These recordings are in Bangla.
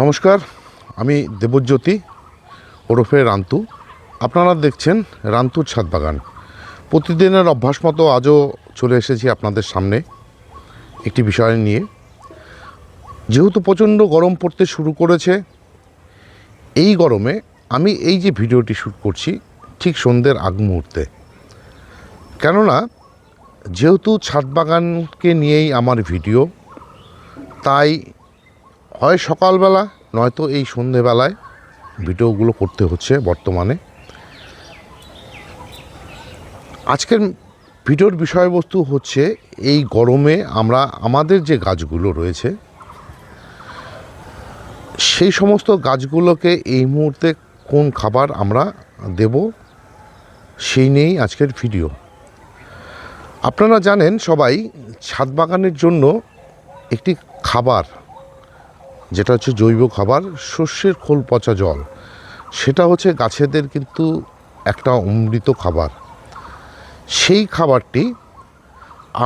নমস্কার, আমি দেবজ্যোতি ওরফে রান্তু। আপনারা দেখছেন রান্তুর ছাদ বাগান। প্রতিদিনের অভ্যাস মতো আজও চলে এসেছি আপনাদের সামনে একটি বিষয় নিয়ে। যেহেতু প্রচণ্ড গরম পড়তে শুরু করেছে, এই গরমে আমি এই যে ভিডিওটি শ্যুট করছি ঠিক সন্ধ্যের আগ মুহূর্তে, কেননা যেহেতু ছাদ বাগানকে নিয়েই আমার ভিডিও, তাই হয় সকালবেলা নয়তো এই সন্ধেবেলায় ভিডিওগুলো করতে হচ্ছে বর্তমানে। আজকের ভিডিওর বিষয়বস্তু হচ্ছে এই গরমে আমরা আমাদের যে গাছগুলো রয়েছে সেই সমস্ত গাছগুলোকে এই মুহূর্তে কোন খাবার আমরা দেব সেই নিয়েই আজকের ভিডিও। আপনারা জানেন সবাই, ছাদ বাগানের জন্য একটি খাবার, যেটা হচ্ছে জৈব খাবার, শস্যের খোল পচা জল, সেটা হচ্ছে গাছেদের কিন্তু একটা অমৃত খাবার। সেই খাবারটি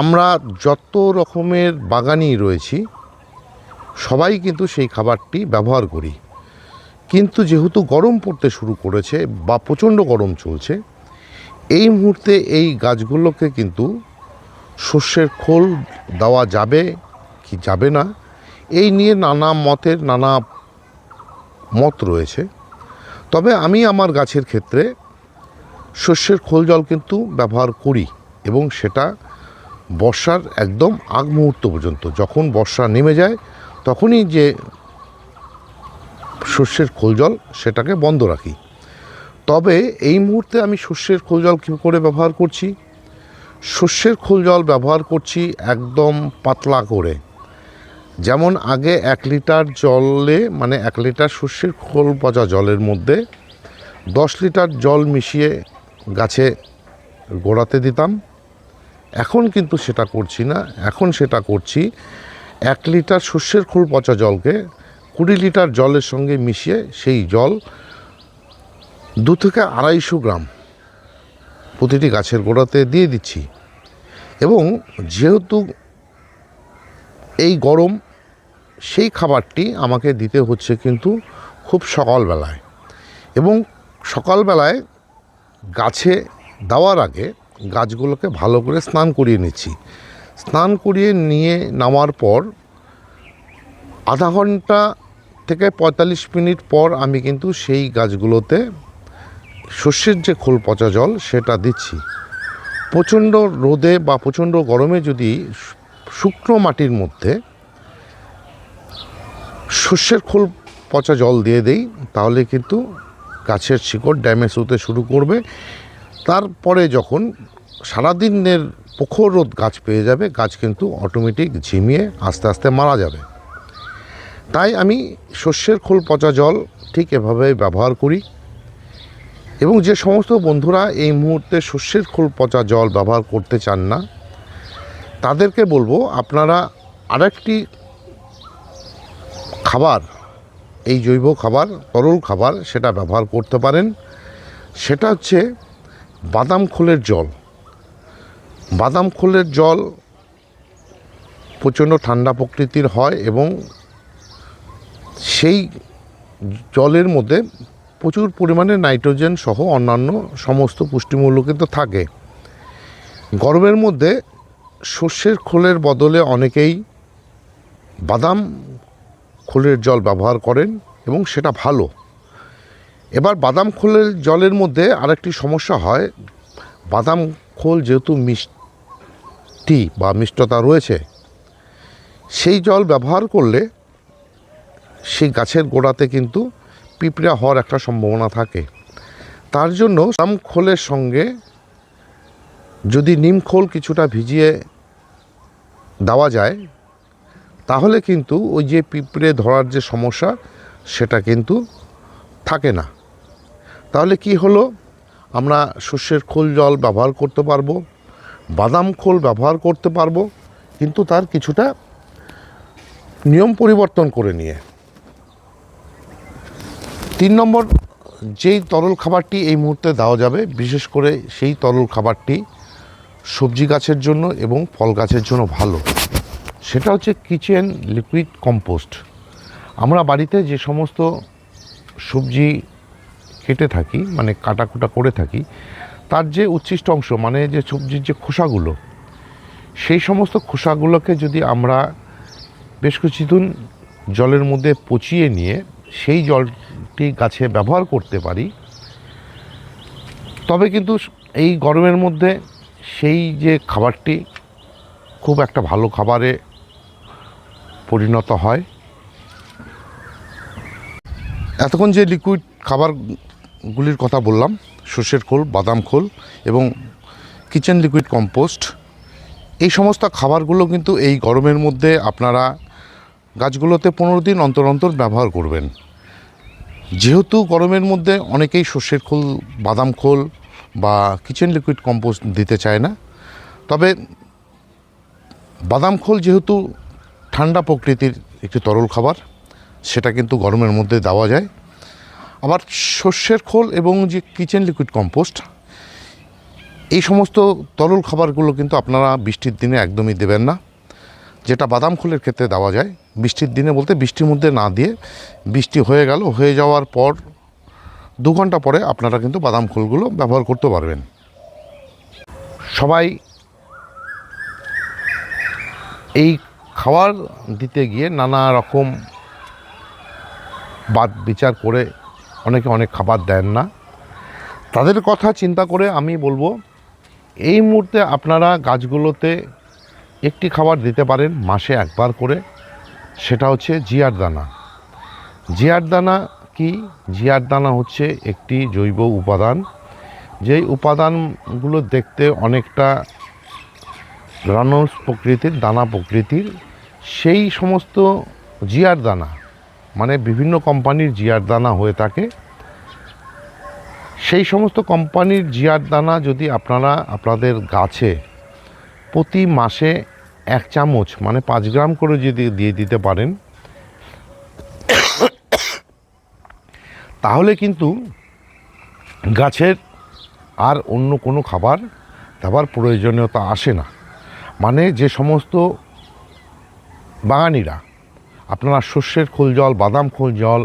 আমরা যত রকমের বাগানি রয়েছি সবাই কিন্তু সেই খাবারটি ব্যবহার করি। কিন্তু যেহেতু গরম পড়তে শুরু করেছে বা প্রচণ্ড গরম চলছে, এই মুহূর্তে এই গাছগুলোকে কিন্তু শস্যের খোল দেওয়া যাবে কি যাবে না, এই নিয়ে নানা মতের নানা মত রয়েছে। তবে আমি আমার গাছের ক্ষেত্রে শস্যের খোল জল কিন্তু ব্যবহার করি, এবং সেটা বর্ষার একদম আগ মুহূর্ত পর্যন্ত। যখন বর্ষা নেমে যায় তখনই যে শস্যের খোল জল সেটাকে বন্ধ রাখি। তবে এই মুহূর্তে আমি শস্যের খোল জল কী করে ব্যবহার করছি? শস্যের খোল জল ব্যবহার করছি একদম পাতলা করে। যেমন আগে 1 লিটার জলে, মানে 1 লিটার শস্যের খোল পচা জলের মধ্যে 10 লিটার জল মিশিয়ে গাছে গোড়াতে দিতাম। এখন কিন্তু সেটা করছি না। এখন সেটা করছি 1 লিটার শস্যের খোল পচা জলকে 20 লিটার জলের সঙ্গে মিশিয়ে সেই জল 2 থেকে 250 গ্রাম প্রতিটি গাছের গোড়াতে দিয়ে দিচ্ছি। এবং যেহেতু এই গরম, সেই খাবারটি আমাকে দিতে হচ্ছে কিন্তু খুব সকালবেলায়। এবং সকালবেলায় গাছে দেওয়ার আগে গাছগুলোকে ভালো করে স্নান করিয়ে নিচ্ছি। স্নান করিয়ে নিয়ে নামার পর আধা ঘন্টা থেকে 45 মিনিট পর আমি কিন্তু সেই গাছগুলোতে শস্যের যে খোল পচা জল সেটা দিচ্ছি। প্রচণ্ড রোদে বা প্রচণ্ড গরমে যদি শুকনো মাটির মধ্যে শস্যের খোল পচা জল দিয়ে দেই, তাহলে কিন্তু গাছের শিকড় ড্যামেজ হতে শুরু করবে। তারপরে যখন সারাদিনের প্রখর রোদ গাছ পেয়ে যাবে, গাছ কিন্তু অটোমেটিক ঝিমিয়ে আস্তে আস্তে মারা যাবে। তাই আমি শস্যের খোল পচা জল ঠিক এভাবে ব্যবহার করি। এবং যে সমস্ত বন্ধুরা এই মুহূর্তে শস্যের খোল পচা জল ব্যবহার করতে চান না, তাদেরকে বলবো আপনারা আরেকটি খাবার, এই জৈব খাবার, তরল খাবার, সেটা ব্যবহার করতে পারেন। সেটা হচ্ছে বাদাম খোলের জল। বাদাম খোলের জল প্রচণ্ড ঠান্ডা প্রকৃতির হয় এবং সেই জলের মধ্যে প্রচুর পরিমাণে নাইট্রোজেন সহ অন্যান্য সমস্ত পুষ্টিমূল্য কিন্তু থাকে। গরমের মধ্যে শস্যের খোলের বদলে অনেকেই বাদাম খোলের জল ব্যবহার করেন এবং সেটা ভালো। এবার বাদাম খোলের জলের মধ্যে আরেকটি সমস্যা হয়, বাদাম খোল যেহেতু মিষ্টি বা মিষ্টতা রয়েছে, সেই জল ব্যবহার করলে সেই গাছের গোড়াতে কিন্তু পিঁপড়া হওয়ার একটা সম্ভাবনা থাকে। তার জন্য বাদাম খোলের সঙ্গে যদি নিম খোল কিছুটা ভিজিয়ে দেওয়া যায়, তাহলে কিন্তু ওই যে পিঁপড়ে ধরার যে সমস্যা সেটা কিন্তু থাকে না। তাহলে কি হলো, আমরা শস্যের খোল জল ব্যবহার করতে পারবো, বাদাম খোল ব্যবহার করতে পারবো, কিন্তু তার কিছুটা নিয়ম পরিবর্তন করে নিয়ে। 3 নম্বর যেই তরল খাবারটি এই মুহূর্তে দেওয়া যাবে, বিশেষ করে সেই তরল খাবারটি সবজি গাছের জন্য এবং ফল গাছের জন্য ভালো, সেটা হচ্ছে কিচেন লিকুইড কম্পোস্ট। আমরা বাড়িতে যে সমস্ত সবজি কেটে থাকি, মানে কাটাকুটা করে থাকি, তার যে উচ্ছিষ্ট অংশ, মানে যে সবজির যে খোসাগুলো, সেই সমস্ত খোসাগুলোকে যদি আমরা বেশ কিছুদিন জলের মধ্যে পচিয়ে নিয়ে সেই জলটি গাছে ব্যবহার করতে পারি, তবে কিন্তু এই গরমের মধ্যে সেই যে খাবারটি খুব একটা ভালো খাবারে পরিণত হয়। এতক্ষণ যে লিকুইড খাবারগুলির কথা বললাম, সর্ষের খোল, বাদাম খোল এবং কিচেন লিকুইড কম্পোস্ট, এই সমস্ত খাবারগুলো কিন্তু এই গরমের মধ্যে আপনারা গাছগুলোতে 15 দিন অন্তর অন্তর ব্যবহার করবেন। যেহেতু গরমের মধ্যে অনেকেই সর্ষের খোল, বাদাম খোল বা কিচেন লিকুইড কম্পোস্ট দিতে চায় না, তবে বাদাম খোল যেহেতু ঠান্ডা প্রকৃতির একটি তরল খাবার, সেটা কিন্তু গরমের মধ্যে দেওয়া যায়। আবার সর্ষের খোল এবং যে কিচেন লিকুইড কম্পোস্ট, এই সমস্ত তরল খাবারগুলো কিন্তু আপনারা বৃষ্টির দিনে একদমই দেবেন না। যেটা বাদাম খোলের ক্ষেত্রে দেওয়া যায়, বৃষ্টির দিনে বলতে বৃষ্টির মধ্যে না দিয়ে, বৃষ্টি হয়ে যাওয়ার পর 2 ঘন্টা পরে আপনারা কিন্তু বাদাম খোলগুলো ব্যবহার করতে পারবেন। সবাই এই খাবার দিতে গিয়ে নানা রকম বাদ বিচার করে অনেকে অনেক খাবার দেন না। তাদের কথা চিন্তা করে আমি বলবো, এই মুহূর্তে আপনারা গাছগুলোতে একটি খাবার দিতে পারেন মাসে একবার করে, সেটা হচ্ছে জিয়ার দানা। জিয়ার দানা কি? জিয়ার দানা হচ্ছে একটি জৈব উপাদান, যেই উপাদানগুলো দেখতে অনেকটা গ্রানুলস প্রকৃতির, দানা প্রকৃতির। সেই সমস্ত জিয়ার দানা, মানে বিভিন্ন কোম্পানির জিয়ার দানা হয়ে থাকে, সেই সমস্ত কোম্পানির জিয়ার দানা যদি আপনারা আপনাদের গাছে প্রতি মাসে 1 চামচ, মানে 5 গ্রাম করে যদি দিয়ে দিতে পারেন, তাহলে কিন্তু গাছের আর অন্য কোনো খাবার দেওয়ার প্রয়োজনীয়তা আসে না। মানে যে সমস্ত বাগানিরা আপনারা সর্ষের খোল জল, বাদাম খোল জল,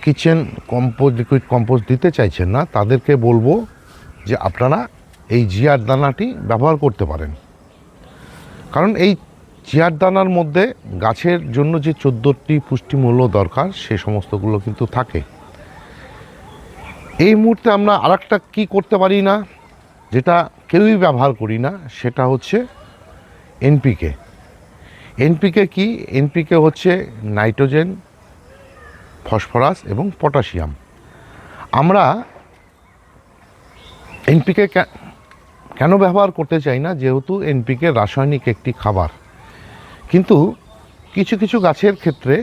কিচেন কম্পোস্ট, লিকুইড কম্পোস্ট দিতে চাইছেন না, তাদেরকে বলবো যে আপনারা এই জিয়ার দানাটি ব্যবহার করতে পারেন। কারণ এই জিয়ার দানার মধ্যে গাছের জন্য যে 14টি পুষ্টিমূল্য দরকার, সে সমস্তগুলো কিন্তু থাকে। এই মুহূর্তে আমরা আরেকটা কী করতে পারি না, যেটা কেউই ব্যবহার করি না, সেটা হচ্ছে এনপিকে। এনপিকে কি? এনপিকে হচ্ছে নাইট্রোজেন, ফসফরাস এবং পটাশিয়াম। আমরা এনপিকে কেন ব্যবহার করতে চাই না? যেহেতু এনপিকে রাসায়নিক একটি খাবার, কিন্তু কিছু কিছু গাছের ক্ষেত্রে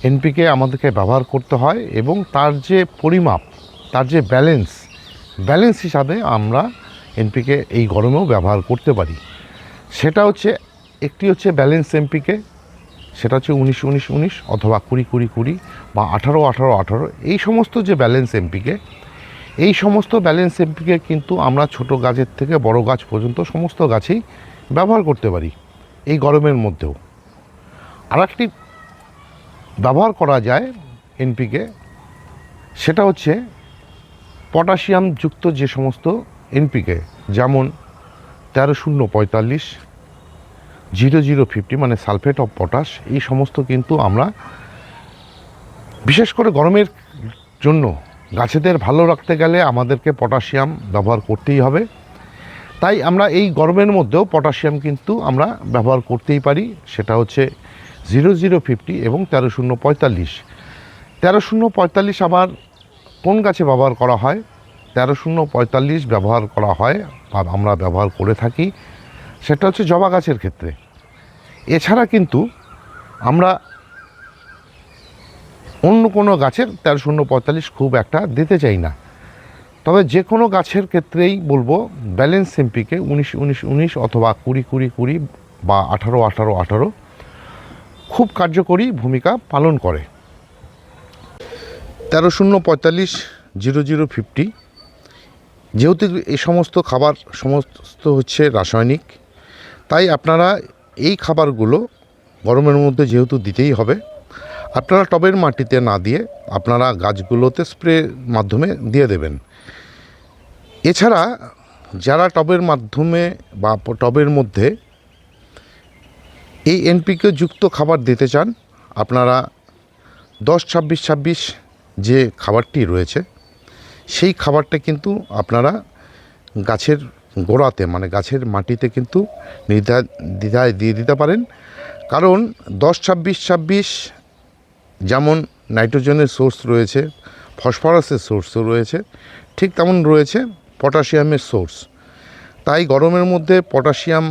এনপিকে আমাদেরকে ব্যবহার করতে হয়, এবং তার যে পরিমাপ, তার যে ব্যালেন্স হিসাবে আমরা এনপিকে এই গরমেও ব্যবহার করতে পারি। সেটা হচ্ছে, একটি হচ্ছে ব্যালেন্স এনপিকে, সেটা হচ্ছে 19-19-19 অথবা 20-20-20 বা 18-18-18, এই সমস্ত যে ব্যালেন্স এনপিকে, এই সমস্ত ব্যালেন্স এনপিকে কিন্তু আমরা ছোট গাছের থেকে বড় গাছ পর্যন্ত সমস্ত গাছেই ব্যবহার করতে পারি এই গরমের মধ্যেও। আর একটি ব্যবহার করা যায় এনপিকে, সেটা হচ্ছে পটাশিয়ামযুক্ত যে সমস্ত এনপিকে, যেমন 13-0-45, 00-50, মানে সালফেট অফ পটাশ। এই সমস্ত কিন্তু আমরা বিশেষ করে গরমের জন্য গাছেদের ভালো রাখতে গেলে আমাদেরকে পটাশিয়াম ব্যবহার করতেই হবে। তাই আমরা এই গরমের মধ্যেও পটাশিয়াম কিন্তু আমরা ব্যবহার করতেই পারি। সেটা হচ্ছে 00-50 এবং 13-0-45। 13-0-45 আবার কোন গাছে ব্যবহার করা হয়? 13-0-45 ব্যবহার করা হয় বা আমরা ব্যবহার করে থাকি, সেটা হচ্ছে জবা গাছের ক্ষেত্রে। এছাড়া কিন্তু আমরা অন্য কোনো গাছের 13-0-45 খুব একটা দিতে চাই না। তবে যে কোনো গাছের ক্ষেত্রেই বলবো ব্যালেন্স এমপিকে 19-19-19 অথবা 20-20-20 বা 18-18-18 খুব কার্যকরী ভূমিকা পালন করে। 13-0-45, 00-50, যেহেতু এই সমস্ত খাবার সমস্ত হচ্ছে রাসায়নিক, তাই আপনারা এই খাবারগুলো গরমের মধ্যে যেহেতু দিতেই হবে, আপনারা টবের মাটিতে না দিয়ে আপনারা গাছগুলোতে স্প্রের মাধ্যমে দিয়ে দেবেন। এছাড়া যারা টবের মাধ্যমে বা টবের মধ্যে এই এনপিকে যুক্ত খাবার দিতে চান, আপনারা 10-26-26 যে খাবারটি রয়েছে সেই খাবারটা কিন্তু আপনারা গাছের গোড়াতে মানে গাছের মাটিতে কিন্তু দ্বিধায় দিয়ে দিতে পারেন। কারণ 10-26-26 যেমন নাইট্রোজেনের সোর্স রয়েছে, ফসফরাসের সোর্সও রয়েছে, ঠিক তেমন রয়েছে পটাশিয়ামের সোর্স। তাই গরমের মধ্যে পটাশিয়াম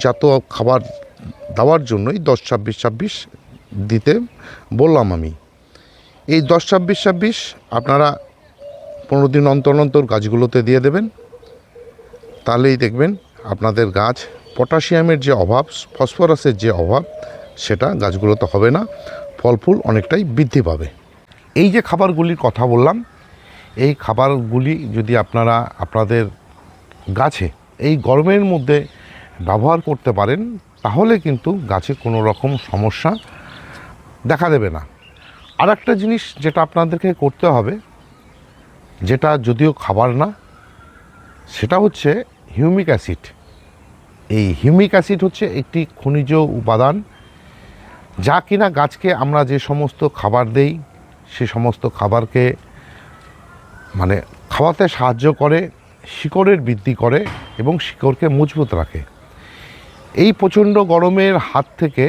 জাত খাবার দেওয়ার জন্যই 10-26-26 দিতে বললাম আমি। এই 10-26-26 আপনারা 15 দিন অন্তর অন্তর গাছগুলোতে দিয়ে দেবেন। তাহলেই দেখবেন আপনাদের গাছ পটাশিয়ামের যে অভাব, ফসফরাসের যে অভাব, সেটা গাছগুলোতে হবে না, ফল ফুল অনেকটাই বৃদ্ধি পাবে। এই যে খাবারগুলির কথা বললাম, এই খাবারগুলি যদি আপনারা আপনাদের গাছে এই গরমের মধ্যে ব্যবহার করতে পারেন, তাহলে কিন্তু গাছে কোনো রকম সমস্যা দেখা দেবে না। আর একটা জিনিস যেটা আপনাদেরকে করতে হবে, যেটা যদিও খাবার না, সেটা হচ্ছে হিউমিক অ্যাসিড। এই হিউমিক অ্যাসিড হচ্ছে একটি খনিজ উপাদান, যা কিনা গাছকে আমরা যে সমস্ত খাবার দেই সে সমস্ত খাবারকে মানে খাওয়াতে সাহায্য করে, শিকড়ের বৃদ্ধি করে এবং শিকড়কে মজবুত রাখে। এই প্রচণ্ড গরমের হাত থেকে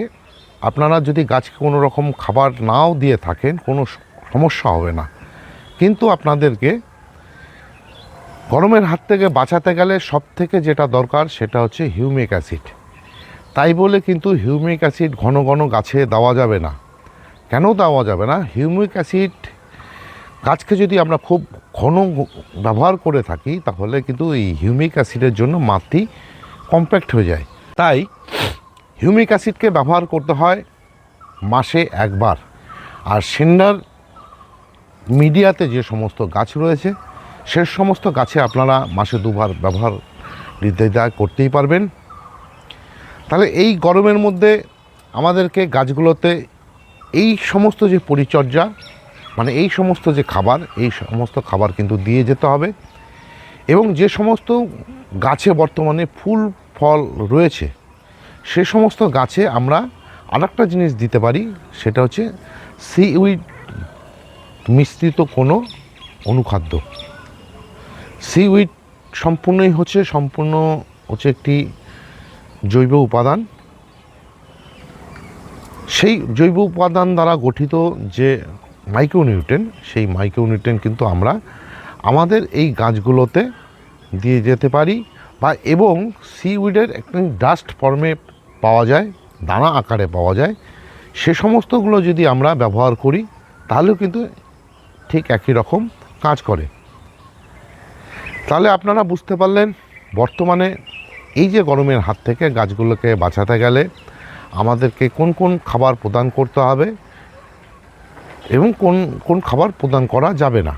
আপনারা যদি গাছকে কোনো রকম খাবার নাও দিয়ে থাকেন, কোনো সমস্যা হবে না। কিন্তু আপনাদেরকে গরমের হাত থেকে বাঁচাতে গেলে সব থেকে যেটা দরকার সেটা হচ্ছে হিউমিক অ্যাসিড। তাই বলে কিন্তু হিউমিক অ্যাসিড ঘন ঘন গাছে দেওয়া যাবে না। কেন দেওয়া যাবে না? হিউমিক অ্যাসিড গাছকে যদি আমরা খুব ঘন ব্যবহার করে থাকি, তাহলে কিন্তু এই হিউমিক অ্যাসিডের জন্য মাটি কম্প্যাক্ট হয়ে যায়। তাই হিউমিক অ্যাসিডকে ব্যবহার করতে হয় মাসে একবার। আর সেন্ডার মিডিয়াতে যে সমস্ত গাছ রয়েছে সে সমস্ত গাছে আপনারা মাসে 2 বার ব্যবহার নির্দ্বিধায় করতেই পারবেন। তাহলে এই গরমের মধ্যে আমাদেরকে গাছগুলোতে এই সমস্ত যে পরিচর্যা, মানে এই সমস্ত যে খাবার, এই সমস্ত খাবার কিন্তু দিয়ে যেতে হবে। এবং যে সমস্ত গাছে বর্তমানে ফুল ফল রয়েছে সে সমস্ত গাছে আমরা আরেকটা জিনিস দিতে পারি, সেটা হচ্ছে সিউইড মিশ্রিত কোনো অনুখাদ্য। সিউইড সম্পূর্ণ হচ্ছে একটি জৈব উপাদান। সেই জৈব উপাদান দ্বারা গঠিত যে মাইক্রোনিউট্রেন, সেই মাইক্রোনিউট্রেন কিন্তু আমরা আমাদের এই গাছগুলোতে দিয়ে যেতে পারি। বা এবং সিউইডের একটা ডাস্ট ফর্মে পাওয়া যায়, দানা আকারে পাওয়া যায়, সে সমস্তগুলো যদি আমরা ব্যবহার করি তাহলেও কিন্তু ঠিক একই রকম কাজ করে। তাহলে আপনারা বুঝতে পারলেন বর্তমানে এই যে গরমের হাত থেকে গাছগুলোকে বাঁচাতে গেলে আমাদেরকে কোন কোন খাবার প্রদান করতে হবে এবং কোন কোন খাবার প্রদান করা যাবে না।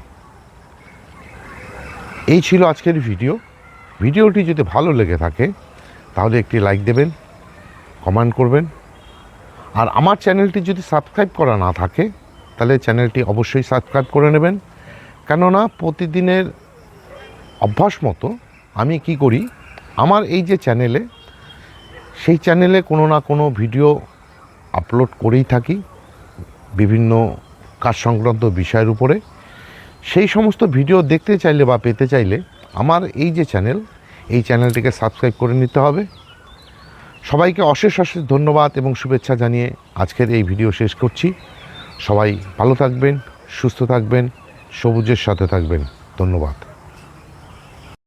এই ছিল আজকের ভিডিওটি যদি ভালো লেগে থাকে তাহলে একটি লাইক দেবেন, কমেন্ট করবেন। আর আমার চ্যানেলটি যদি সাবস্ক্রাইব করা না থাকে তাহলে চ্যানেলটি অবশ্যই সাবস্ক্রাইব করে নেবেন। কেননা প্রতিদিনের অভ্যাস মতো আমি কি করি, আমার এই যে চ্যানেলে, সেই চ্যানেলে কোনো না কোনো ভিডিও আপলোড করেই থাকি বিভিন্ন কাজ সংক্রান্ত বিষয়ের উপরে। সেই সমস্ত ভিডিও দেখতে চাইলে বা পেতে চাইলে আমার এই যে চ্যানেল, এই চ্যানেলটিকে সাবস্ক্রাইব করে নিতে হবে। সবাইকে অশেষ ধন্যবাদ এবং শুভেচ্ছা জানিয়ে আজকের এই ভিডিও শেষ করছি। সবাই ভালো থাকবেন, সুস্থ থাকবেন, সবুজের সাথে থাকবেন। ধন্যবাদ।